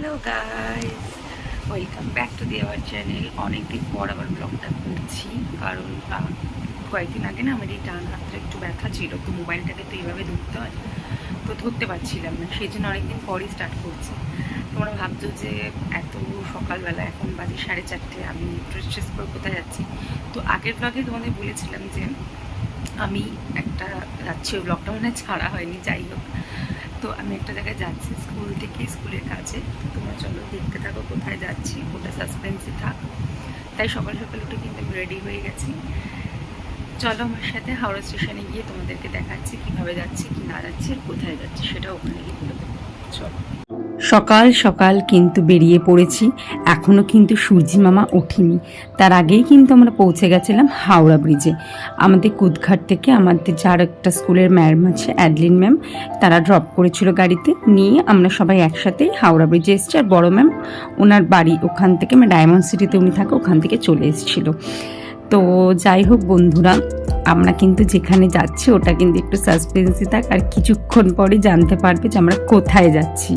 Hello guys, welcome back to the our channel. অনেকদিন পর আবার ব্লগটা করছি, কারণ কয়েকদিন আগে না আমার এই ডান হাতটা একটু ব্যথা ছিল, তো মোবাইলটাকে তো এইভাবে ধরতে হয়, তো ধরতে পারছিলাম না, সেই জন্য অনেকদিন পরই স্টার্ট করছি। তোমরা ভাবছো যে এত সকালবেলা, এখন বাজে 4:30, আমি ড্রেস করে কোথায় যাচ্ছি। তো আগের ব্লগে তোমাদের বলেছিলাম যে আমি একটা যাচ্ছি, ওই ব্লগটা মনে হয় ছাড়া হয়নি, যাই হোক। তো আমি একটা জায়গায় যাচ্ছি স্কুল থেকে, স্কুলের কাছে। তোমরা চলো দেখতে থাকো কোথায় যাচ্ছি, ওটা সাসপেন্সে থাক। তাই সকাল সকাল উঠে কিন্তু আমি রেডি হয়ে গেছি। চলো আমার সাথে হাওড়া স্টেশনে গিয়ে তোমাদেরকে দেখাচ্ছি কীভাবে যাচ্ছি, কি না যাচ্ছি, আর কোথায় যাচ্ছি সেটা ওখানে গিয়ে বলে দেবো। চলো। সকাল সকাল কিন্তু বেরিয়ে পড়েছি, এখনও কিন্তু সূর্যি মামা ওঠেনি। তার আগেই কিন্তু আমরা পৌঁছে গেছিলাম হাওড়া ব্রিজে। আমাদের কুদঘাট থেকে আমাদের যার একটা স্কুলের ম্যাম আছে, অ্যাডলিন ম্যাম, তারা ড্রপ করেছিল গাড়িতে নিয়ে। আমরা সবাই একসাথে হাওড়া ব্রিজে এসেছি, আর বড় ম্যাম ওনার বাড়ি ওখান থেকে, মানে ডায়মন্ড সিটিতে উনি থাকে, ওখান থেকে চলে এসেছিল। তো যাই হোক বন্ধুরা, আমরা কিন্তু যেখানে যাচ্ছি ওটা কিন্তু একটু সাসপেন্সই থাক, আর কিছুক্ষণ পরে জানতে পারবে যে আমরা কোথায় যাচ্ছি।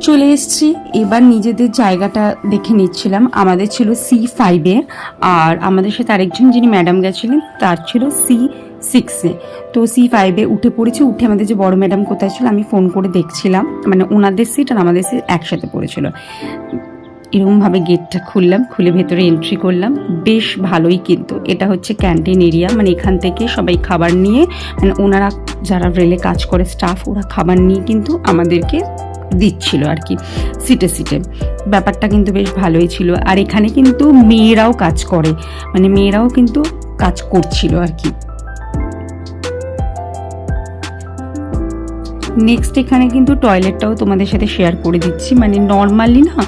চলে এসছি, এবার নিজেদের জায়গাটা দেখে নিচ্ছিলাম। আমাদের ছিল C5-এ, আর আমাদের সাথে আরেকজন যিনি ম্যাডাম গেছিলেন তার ছিল C6-এ। তো C5-এ উঠে পড়েছি। উঠে আমাদের যে বড় ম্যাডাম কোথায় ছিল আমি ফোন করে দেখছিলাম, মানে ওনাদের সিট আর আমাদের সিট একসাথে পড়েছিল। এরকমভাবে গেটটা খুললাম, খুলে ভেতরে এন্ট্রি করলাম। বেশ ভালোই, কিন্তু এটা হচ্ছে ক্যান্টিন এরিয়া, মানে এখান থেকে সবাই খাবার নিয়ে, মানে ওনারা যারা রেলে কাজ করে স্টাফ, ওরা খাবার নিয়ে কিন্তু আমাদেরকে দিচ্ছিল আর কি, সিটে সিটে। ব্যাপারটা কিন্তু বেশ ভালোই ছিল। আর এখানে কিন্তু মেয়েরাও কাজ করে, মানে মেয়েরাও কিন্তু কাজ করছিল আর কি। নেক্সট এখানে কিন্তু টয়লেটটাও তোমাদের সাথে শেয়ার করে দিচ্ছি। মানে নর্মালি না,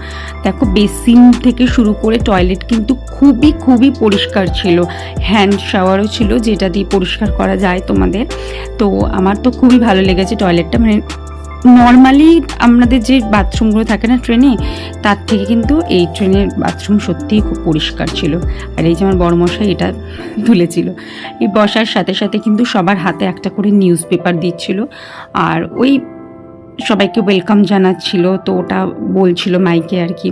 দেখো বেসিন থেকে শুরু করে টয়লেট কিন্তু খুবই খুবই পরিষ্কার ছিল। হ্যান্ড শাওয়ারও ছিল, যেটা দিয়ে পরিষ্কার করা যায় তোমাদের। তো আমার তো খুবই ভালো লেগেছে টয়লেটটা। মানে নর্মালি আমাদের যে বাথরুমগুলো থাকে না ট্রেনে, তার থেকে কিন্তু এই ট্রেনের বাথরুম সত্যিই খুব পরিষ্কার ছিল। আর এই যে আমার বড়মশাই এটা তুলেছিল। এই বসার সাথে সাথে কিন্তু সবার হাতে একটা করে নিউজ পেপার দিচ্ছিল, আর ওই সবাইকে ওয়েলকাম জানাচ্ছিল। তো ওটা বলছিল মাইকে আর কি,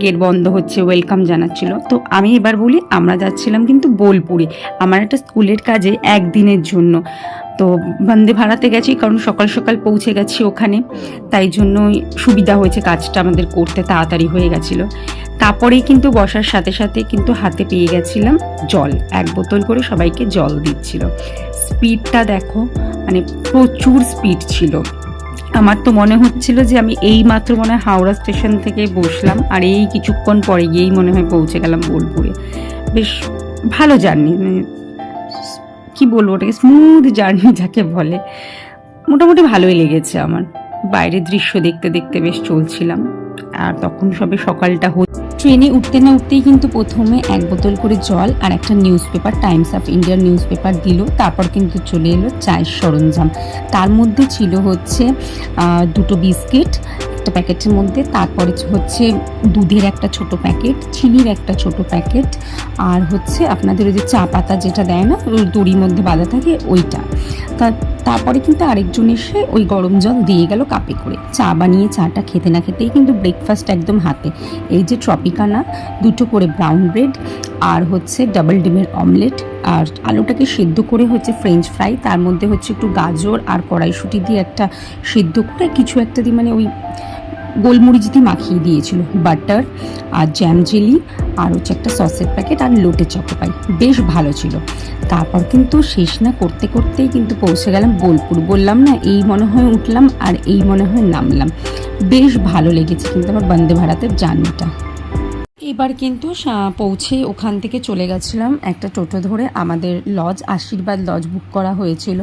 গেট বন্ধ হচ্ছে, ওয়েলকাম জানাচ্ছিল। তো আমি এবার বলি, আমরা যাচ্ছিলাম কিন্তু বোলপুরে, আমার একটা স্কুলের কাজে একদিনের জন্য। তো বন্দে ভাড়াতে গেছি, কারণ সকাল সকাল পৌঁছে গেছি ওখানে, তাই জন্যই সুবিধা হয়েছে, কাজটা আমাদের করতে তাড়াতাড়ি হয়ে গেছিলো। তারপরেই কিন্তু বসার সাথে সাথে কিন্তু হাতে পেয়ে গেছিলাম জল, 1 বোতল করে সবাইকে জল দিচ্ছিল। স্পিডটা দেখো, মানে প্রচুর স্পিড ছিল। আমার তো মনে হচ্ছিল যে আমি এই মাত্র মনে হয় হাওড়া স্টেশন থেকে বসলাম, আর এই কিছুক্ষণ পরে গিয়েই মনে হয় পৌঁছে গেলাম বোলপুরে। বেশ ভালো জার্নি, মানে কি বলবো ওটাকে, স্মুথ জার্নি যাকে বলে, মোটামুটি ভালোই লেগেছে আমার। বাইরের দৃশ্য দেখতে দেখতে বেশ চলছিলাম, আর তখন সবে সকালটা ট্রেনে উঠতে না উঠতেই কিন্তু প্রথমে 1 বোতল করে জল আর একটা নিউজ পেপার, টাইমস অফ ইন্ডিয়ার নিউজ পেপার দিল। তারপর কিন্তু চলে এলো চায়ের সরঞ্জাম। তার মধ্যে ছিল হচ্ছে 2টো বিস্কিট একটা প্যাকেটের মধ্যে, তারপরে হচ্ছে দুধের একটা ছোট প্যাকেট, চিনির একটা ছোট প্যাকেট, আর হচ্ছে আপনাদের ওই যে চা পাতা যেটা দেয় না, দড়ির মধ্যে বাঁধা থাকে ওইটা। তারপরে কিন্তু আরেকজন এসে ওই গরম জল দিয়ে গেল কাপে করে। চা বানিয়ে চাটা খেতে না খেতেই কিন্তু ব্রেকফাস্ট একদম হাতে। এই যে ট্রপিকানা, 2টো করে ব্রাউন ব্রেড, আর হচ্ছে ডাবল ডিমের অমলেট, আর আলুটাকে সেদ্ধ করে হচ্ছে ফ্রেঞ্চ ফ্রাই, তার মধ্যে হচ্ছে একটু গাজর আর কড়াইশুঁটি দিয়ে একটা সেদ্ধ করে কিছু একটা দিয়ে, মানে ওই গোলমরিচ দিয়ে মাখিয়ে দিয়েছিল, বাটার আর জ্যাম জেলি, আর হচ্ছে একটা সসের প্যাকেট, আর লোটে চকোপাই। বেশ ভালো ছিল। তারপর কিন্তু শেষ না করতে করতেই কিন্তু পৌঁছে গেলাম বোলপুর। বললাম না, এই মনে হয় উঠলাম আর এই মনে হয় নামলাম। বেশ ভালো লেগেছে কিন্তু আমার বন্দে ভারতের জার্নিটা। এবার কিন্তু পৌঁছে ওখান থেকে চলে গেছিলাম একটা টোটো ধরে। আমাদের লজ আশীর্বাদ লজ বুক করা হয়েছিল।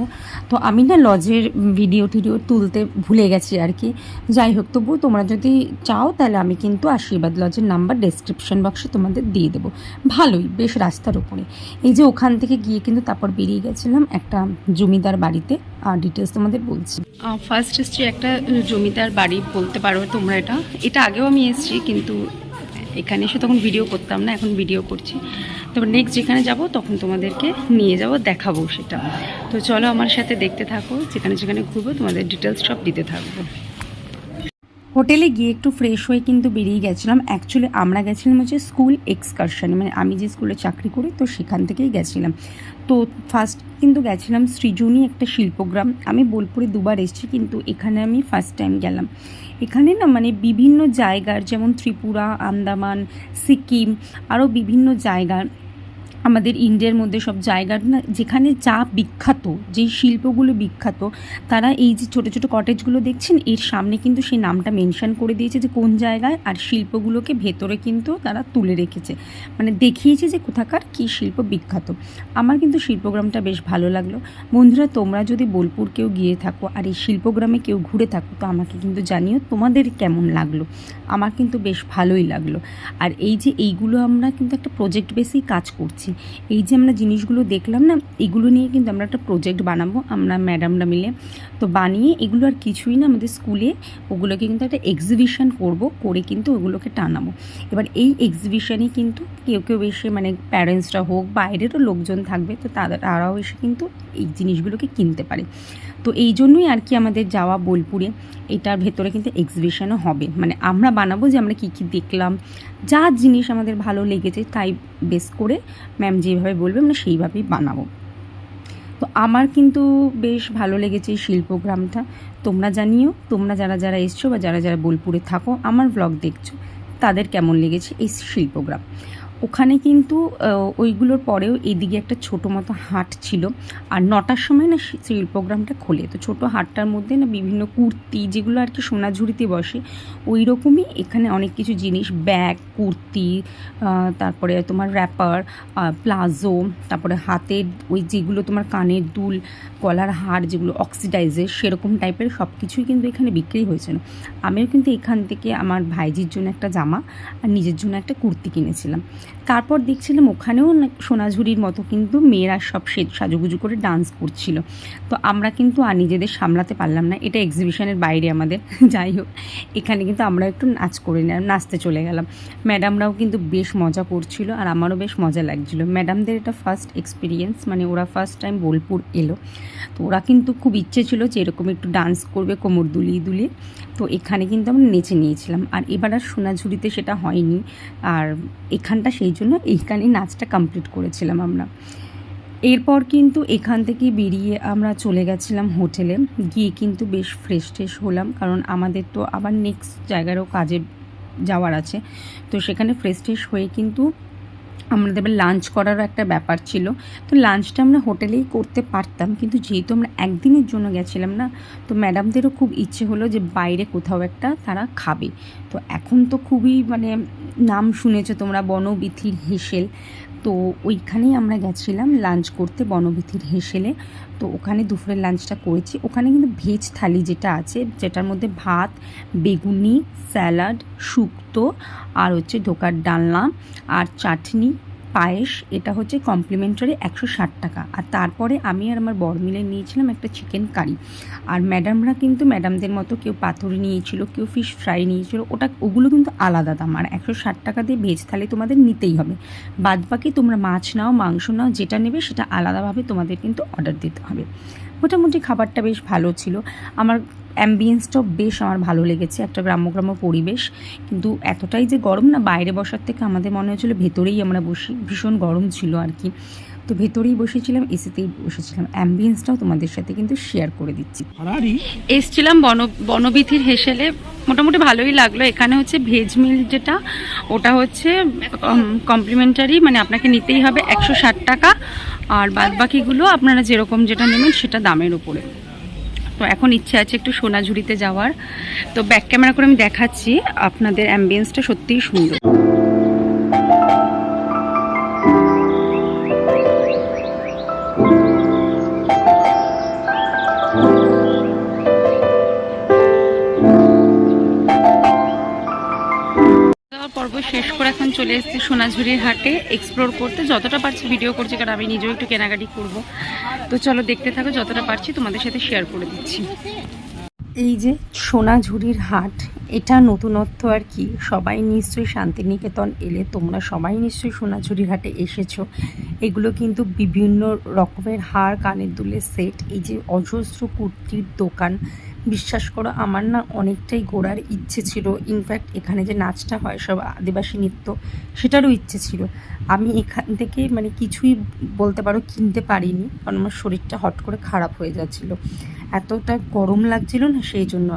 তো আমি না লজের ভিডিও তুলতে ভুলে গেছি আর কি। যাই হোক, তবু তোমরা যদি চাও তাহলে আমি কিন্তু আশীর্বাদ লজের নাম্বার ডেসক্রিপশন বক্সে তোমাদের দিয়ে দেবো। ভালোই, বেশ রাস্তার উপরে। এই যে ওখান থেকে গিয়ে কিন্তু তারপর বেরিয়ে গেছিলাম একটা জমিদার বাড়িতে, আর ডিটেলস তোমাদের বলছি। ফার্স্ট এসছি একটা জমিদার বাড়ি বলতে পারো তোমরা। এটা আগেও আমি এসেছি, কিন্তু এখানে এসে তখন ভিডিও করতাম না, এখন ভিডিও করছি। তারপর নেক্সট যেখানে যাব তখন তোমাদেরকে নিয়ে যাব, দেখাবো সেটা। তো চলো আমার সাথে দেখতে থাকো, যেখানে যেখানে ঘুরবো তোমাদের ডিটেলস সব দিতে থাকবো। হোটেলে গিয়ে একটু ফ্রেশ হয়ে কিন্তু বেরিয়ে গেছিলাম। অ্যাকচুয়ালি আমরা গেছিলাম হচ্ছে স্কুল এক্সকারশনে, মানে আমি যে স্কুলে চাকরি করি তো সেখান থেকেই গেছিলাম। তো ফার্স্ট কিন্তু গেছিলাম সৃজনী একটা শিল্পগ্রাম। আমি বোলপুরে দুবার এসেছি, কিন্তু এখানে আমি ফার্স্ট টাইম গেলাম। এখানে না মানে বিভিন্ন জায়গার, যেমন ত্রিপুরা, আন্দামান, সিকিম, আরও বিভিন্ন জায়গার, আমাদের ইন্ডিয়ার মধ্যে সব জায়গার না যেখানে যা বিখ্যাত, যেই শিল্পগুলো বিখ্যাত, তারা এই যে ছোটো ছোটো কটেজগুলো দেখছেন এর সামনে কিন্তু সেই নামটা মেনশন করে দিয়েছে যে কোন জায়গায়, আর শিল্পগুলোকে ভেতরে কিন্তু তারা তুলে রেখেছে, মানে দেখিয়েছে যে কোথাকার কী শিল্প বিখ্যাত। আমার কিন্তু শিল্পগ্রামটা বেশ ভালো লাগলো। বন্ধুরা, তোমরা যদি বোলপুর কেউ গিয়ে থাকো আর এই শিল্পগ্রামে কেউ ঘুরে থাকো তো আমাকে কিন্তু জানিও তোমাদের কেমন লাগলো। আমার কিন্তু বেশ ভালোই লাগলো। আর এই যে এইগুলো আমরা কিন্তু একটা প্রজেক্ট বেসেই কাজ করছি। এই যে আমরা জিনিসগুলো দেখলাম না, এগুলো নিয়ে কিন্তু আমরা একটা প্রজেক্ট বানাবো আমরা ম্যাডামরা মিলে। তো বানিয়ে এগুলো আর কিছুই না, আমাদের স্কুলে ওগুলোকে কিন্তু একটা এক্সিবিশন করে কিন্তু ওগুলোকে টানাবো। এবার এই এক্সিবিশনে কিন্তু কেউ কেউ এসে, মানে প্যারেন্টসরা হোক, বাইরেরও লোকজন থাকবে, তো তারাও এসে কিন্তু এই জিনিসগুলোকে কিনতে পারে। তো এই জন্যই আর কি আমাদের যাওয়া বোলপুরে। এটার ভেতরে কিন্তু এক্সিবিশনও হবে, মানে আমরা বানাবো যে আমরা কী কী দেখলাম, যা জিনিস আমাদের ভালো লেগেছে তাই বেস করে ম্যাম যেভাবে বলবে আমরা সেইভাবেই বানাবো। তো আমার কিন্তু বেশ ভালো লেগেছে এই শিল্পগ্রামটা। তোমরা জানিও, তোমরা যারা যারা এসছো বা যারা যারা বোলপুরে থাকো, আমার ব্লগ দেখছো, তাদের কেমন লেগেছে এই শিল্পগ্রাম। ওখানে কিন্তু ওইগুলোর পরেও এদিকে একটা ছোটো মতো হাট ছিল, আর 9টার সময় না শিল্পগ্রামটা খোলে। তো ছোটো হাটটার মধ্যে না বিভিন্ন কুর্তি, যেগুলো আর কি সোনাঝুরিতে বসে, ওই রকমই এখানে অনেক কিছু জিনিস, ব্যাগ, কুর্তি, তারপরে তোমার র্যাপার, প্লাজো, তারপরে হাতের ওই যেগুলো তোমার কানের দুল, গলার হার, যেগুলো অক্সিডাইজের সেরকম টাইপের সব কিছুই কিন্তু এখানে বিক্রি হয়েছিল। আমিও কিন্তু এখান থেকে আমার ভাইজির জন্য একটা জামা আর নিজের জন্য একটা কুর্তি কিনেছিলাম। তারপর দেখছিলাম ওখানেও সোনাঝুরির মতো কিন্তু মেয়েরা সব সাজুগুজু করে ডান্স করছিল। তো আমরা কিন্তু আর নিজেদের সামলাতে পারলাম না, এটা এক্সিবিশনের বাইরে আমাদের। যাই হোক, এখানে কিন্তু আমরা একটু নাচতে চলে গেলাম। ম্যাডামরাও কিন্তু বেশ মজা করছিল আর আমারও বেশ মজা লাগছিল। ম্যাডামদের এটা ফার্স্ট এক্সপিরিয়েন্স, মানে ওরা ফার্স্ট টাইম বোলপুর এলো। তো ওরা কিন্তু খুব ইচ্ছে ছিল যে এরকম একটু ডান্স করবে কোমর দুলিয়ে দুলিয়ে। তো এখানে কিন্তু আমরা নেচে নিয়েছিলাম। আর এবার আর সোনাঝুরিতে সেটা হয়নি, আর এখানটা সেই জন্য এইখানে নাচটা কমপ্লিট করেছিলাম আমরা। এরপর কিন্তু এখান থেকে বেরিয়ে আমরা চলে গেছিলাম হোটেলে। গিয়ে কিন্তু বেশ ফ্রেশ হলাম, কারণ আমাদের তো আবার নেক্সট জায়গারও কাজে যাওয়ার আছে। তো সেখানে ফ্রেশ হয়ে কিন্তু আমাদের লাঞ্চ করারও একটা ব্যাপার ছিল। তো লাঞ্চটা আমরা হোটেলেই করতে পারতাম, কিন্তু যেহেতু আমরা একদিনের জন্য গেছিলাম না, তো ম্যাডামদেরও খুব ইচ্ছে হলো যে বাইরে কোথাও একটা তারা খাবে। তো এখন তো খুবই মানে নাম শুনেছো তোমরা, বনবিথির হেসেল। তো ওইখানেই আমরা গেছিলাম লাঞ্চ করতে, বনবিথির হেসেলে। তো ওখানে দুপুরের লাঞ্চটা করেছি। ওখানে কিন্তু ভেজ থালি যেটা আছে, যেটার মধ্যে ভাত, বেগুনি, স্যালাড, শুক্তো, আর হচ্ছে ঢোকার ডালনা আর চাটনি, পায়েস, এটা হচ্ছে কমপ্লিমেন্টারি 160 টাকা। আর তারপরে আমি আর আমার বর মিলে নিয়েছিলাম একটা চিকেন কারি। আর ম্যাডামরা কিন্তু ম্যাডামদের মতো কেউ পাতুরি নিয়েছিল, কেউ ফিশ ফ্রাই নিয়েছিল, ওগুলো কিন্তু আলাদা দাম। আর 160 টাকা দিয়ে ভেজ থালি তোমাদের নিতেই হবে। বাদবাকি তোমরা মাছ নাও, মাংস নাও, যেটা নেবে সেটা আলাদাভাবে তোমাদের কিন্তু অর্ডার দিতে হবে। মোটামুটি খাবারটা বেশ ভালো ছিল। আমার অ্যাম্বিয়েন্সটাও বেশ আমার ভালো লেগেছে, একটা গ্রাম্য পরিবেশ। কিন্তু এতটাই যে গরম না, বাইরে বসার থেকে আমাদের মনে হচ্ছিল ভেতরেই আমরা বসি, ভীষণ গরম ছিল আর কি। তো ভেতরেই বসেছিলাম, এসিতেই বসেছিলাম। অ্যাম্বিয়েন্সটাও তোমাদের সাথে কিন্তু শেয়ার করে দিচ্ছি। এসছিলাম বনবিথির হেসেলে, মোটামুটি ভালোই লাগলো। এখানে হচ্ছে ভেজ মিল যেটা, ওটা হচ্ছে কমপ্লিমেন্টারি, মানে আপনাকে নিতেই হবে 160 টাকা। আর বাদবাকিগুলো আপনারা যেরকম যেটা নেবেন সেটা দামের উপরে। তো এখন ইচ্ছে আছে একটু সোনাঝুরিতে যাওয়ার। তো ব্যাক ক্যামেরা করে আমি দেখাচ্ছি আপনাদের, অ্যাম্বিয়েন্সটা সত্যিই সুন্দর। পর্ব শেষ করে এখন চলে এসেছি সোনাঝুরির হাটে এক্সপ্লোর করতে। যতটা পারছি ভিডিও করছি, কারণ আমি নিজেও একটু কেনাকাটি করব। তো চলো দেখতে থাকো, যতটা পারছি তোমাদের সাথে শেয়ার করে দিচ্ছি। এই যে সোনাঝুরির হাট, এটা নতুনত্ব আর কি। সবাই নিশ্চয়ই শান্তিনিকেতন এলে তোমরা সবাই নিশ্চয়ই সোনাঝুরির হাটে এসেছো। এগুলো কিন্তু বিভিন্ন রকমের হার, কানের দুলের সেট, এই যে অজস্র কুর্তির দোকান, বিশ্বাস করো আমার না অনেকটাই ঘোরার ইচ্ছে ছিল। ইনফ্যাক্ট এখানে যে নাচটা হয় সব আদিবাসী নৃত্য, সেটারও ইচ্ছে ছিল। আমি এখান থেকে মানে কিছুই বলতে পারো কিনতে পারিনি, কারণ আমার শরীরটা হট করে খারাপ হয়ে যাচ্ছিল, এতটা গরম লাগছিল না, সেই জন্য।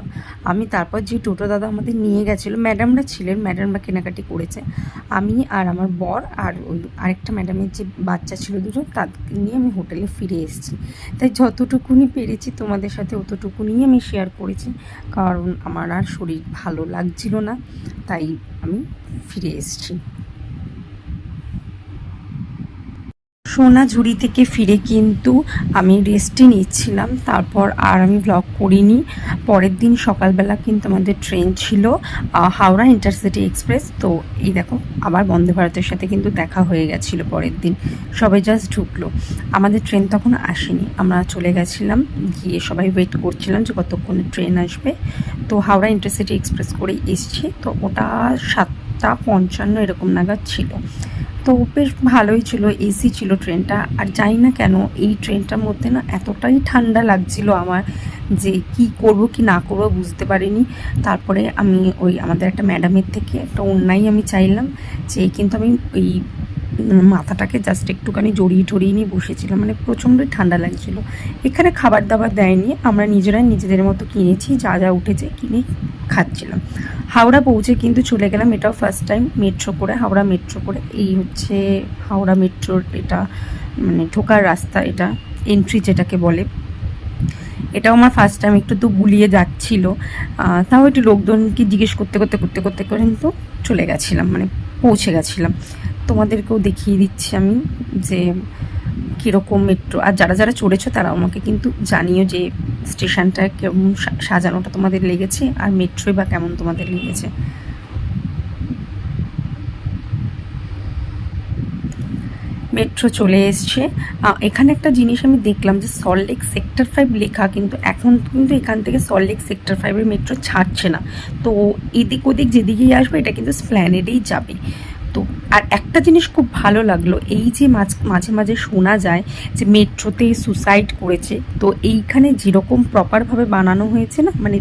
আমি তারপর যে টোটো দাদা আমাদের নিয়ে গেছিলো, ম্যাডামরা ছিলেন, ম্যাডামরা কেনাকাটি করেছে, আমি আর আমার বর আর ওই আরেকটা ম্যাডামের যে বাচ্চা ছিল দুজন, তাদেরকে নিয়ে আমি হোটেলে ফিরে এসেছি। তাই যতটুকুনি পেরেছি তোমাদের সাথে অতটুকুনি আমি শেয়ার করেছি, কারণ আমার আর শরীর ভালো লাগছিল না, তাই আমি ফিরে এসেছি। সোনাঝুরি থেকে ফিরে কিন্তু আমি রেস্টে নিচ্ছিলাম, তারপর আর আমি ব্লগ করিনি। পরের দিন সকালবেলা কিন্তু আমাদের ট্রেন ছিল হাওড়া ইন্টারসিটি এক্সপ্রেস। তো এই দেখো আবার বন্দে ভারতের সাথে কিন্তু দেখা হয়ে গেছিলো পরের দিন, সবাই জাস্ট ঢুকলো, আমাদের ট্রেন তখন আসেনি, আমরা চলে গেছিলাম, গিয়ে সবাই ওয়েট করছিলাম যে কতক্ষণে ট্রেন আসবে। তো হাওড়া ইন্টারসিটি এক্সপ্রেস করেই এসছি, তো ওটা 7:55 এরকম নাগাদ ছিল। তো বেশ ভালোই ছিল, এসি ছিল ট্রেনটা। আর জানি না কেন এই ট্রেনটার মধ্যে না এতটাই ঠান্ডা লাগছিল আমার, যে কি করব কি না করব বুঝতে পারিনি। তারপরে আমি ওই আমাদের একটা ম্যাডামের থেকে একটা ওড়নাই আমি চাইলাম, যে কিন্তু আমি ওই মাথাটাকে জাস্ট একটুখানি জড়িয়ে নিয়ে বসেছিলাম, মানে প্রচণ্ডই ঠান্ডা লাগছিল। এখানে খাবার দাবার দেয়নি, আমরা নিজেরাই নিজেদের মতো কিনেছি, যা যা উঠেছে কিনে খাচ্ছিলাম। হাওড়া পৌঁছে কিন্তু চলে গেলাম, এটাও ফার্স্ট টাইম মেট্রো করে, হাওড়া মেট্রো করে। এই হচ্ছে হাওড়া মেট্রোর এটা মানে ঢোকার রাস্তা, এটা এন্ট্রি যেটাকে বলে। এটাও আমার ফার্স্ট টাইম, একটু তো গুলিয়ে যাচ্ছিল, তাও একটু লোকজনকে জিজ্ঞেস করতে করে কিন্তু চলে গেছিলাম, মানে পৌঁছে গেছিলাম। তোমাদেরকেও দেখিয়ে দিচ্ছি আমি যে কীরকম মেট্রো। আর যারা যারা চড়েছো তারা আমাকে কিন্তু জানিও যে স্টেশনটা কেমন সাজানোটা তোমাদের লেগেছে, আর মেট্রোই বা কেমন তোমাদের লেগেছে। মেট্রো চলে এসছে। এখানে একটা জিনিস আমি দেখলাম যে সল্টলেক সেক্টর 5 লেখা, কিন্তু এখন কিন্তু এখান থেকে সল্টলেক সেক্টর 5-এর মেট্রো ছাড়ছে না। তো এদিক ওদিক যেদিকেই আসবে এটা কিন্তু স্প্ল্যানেডেই যাবে। তো আর একটা জিনিস খুব ভালো লাগলো, এই যে মাঝে মাঝে শোনা যায় যে মেট্রোতে সুসাইড করেছে, তো এইখানে যেরকম প্রপারভাবে বানানো হয়েছে না, মানে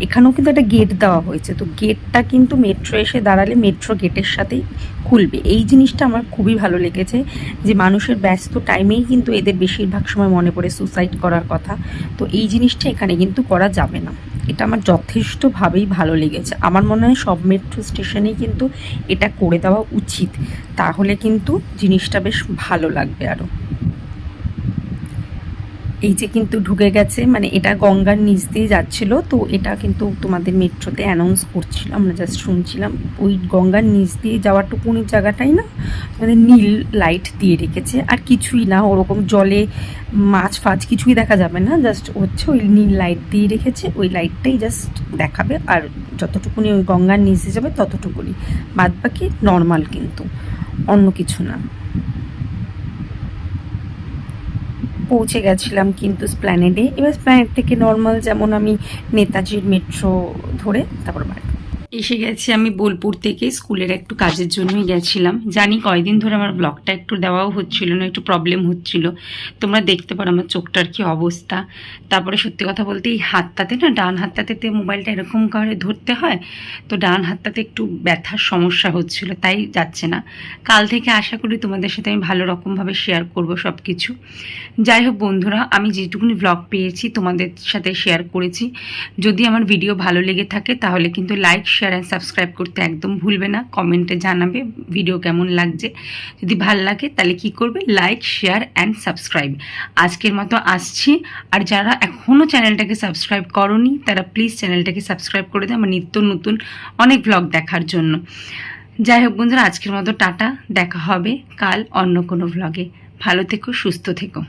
এখানেও কিন্তু একটা গেট দেওয়া হয়েছে, তো গেটটা কিন্তু মেট্রো এসে দাঁড়ালে মেট্রো গেটের সাথেই খুলবে। এই জিনিসটা আমার খুবই ভালো লেগেছে, যে মানুষের ব্যস্ত টাইমেই কিন্তু এদের বেশিরভাগ সময় মনে পড়ে সুসাইড করার কথা, তো এই জিনিসটা এখানে কিন্তু করা যাবে না। এটা আমার যথেষ্টভাবেই ভালো লেগেছে। আমার মনে হয় সব মেট্রো স্টেশনেই কিন্তু এটা করে দেওয়া উচিত, তাহলে কিন্তু জিনিসটা বেশ ভালো লাগবে আরও। এই যে কিন্তু ঢুকে গেছে, মানে এটা গঙ্গার নিচ দিয়ে যাচ্ছিল, তো এটা কিন্তু তোমাদের মেট্রোতে অ্যানাউন্স করছিল, আমরা জাস্ট শুনছিলাম। ওই গঙ্গার নিচ দিয়ে যাওয়াটুকুনি জায়গাটাই না আমাদের নীল লাইট দিয়ে রেখেছে, আর কিছুই না, ওরকম জলে মাছ ফাছ কিছুই দেখা যাবে না, জাস্ট হচ্ছে ওই নীল লাইট দিয়ে রেখেছে, ওই লাইটটাই জাস্ট দেখাবে, আর যতটুকুনি ওই গঙ্গার নিচে যাবে ততটুকুনি, বাদ বাকি নর্মাল, কিন্তু অন্য কিছু না। পৌঁছে গেছিলাম কিন্তু স্প্ল্যানেডে। এবার স্প্ল্যানেড থেকে নর্মাল যেমন আমি নেতাজির মেট্রো ধরে তারপর বাড়ি এসে গেছি। আমি বোলপুর থেকে স্কুলের একটু কাজের জন্যই গেছিলাম। জানি কয়দিন ধরে আমার ব্লগটা একটু দেওয়াও হচ্ছিল না, একটু প্রবলেম হচ্ছিল, তোমরা দেখতে পারো আমার চোখটার কি অবস্থা। তারপরে সত্যি কথা বলতে এই হাতটাতে না, ডান হাতটাতে মোবাইলটা এরকম করে ধরতে হয়, তো ডান হাতটাতে একটু ব্যথার সমস্যা হচ্ছিল, তাই যাচ্ছে না। কাল থেকে আশা করি তোমাদের সাথে আমি ভালো রকমভাবে শেয়ার করব সব কিছু। যাই হোক বন্ধুরা, আমি যেটুকুনি ব্লগ পেয়েছি তোমাদের সাথে শেয়ার করেছি। যদি আমার ভিডিও ভালো লেগে থাকে তাহলে কিন্তু লাইক, শেয়ার অ্যান্ড সাবস্ক্রাইব করতে একদম ভুলবে না। কমেন্টে জানাবে ভিডিও কেমন লাগছে, যদি ভালো লাগে তাহলে কি করবে, লাইক, শেয়ার অ্যান্ড সাবস্ক্রাইব। আজকের মতো আসছি, আর যারা এখনও চ্যানেলটাকে সাবস্ক্রাইব করোনি তারা প্লিজ চ্যানেলটাকে সাবস্ক্রাইব করে দেয় আমার নিত্য নতুন অনেক ব্লগ দেখার জন্য। যাই হোক বন্ধুরা, আজকের মতো টাটা, দেখা হবে কাল অন্য কোনো ব্লগে। ভালো থেকো, সুস্থ থেকো।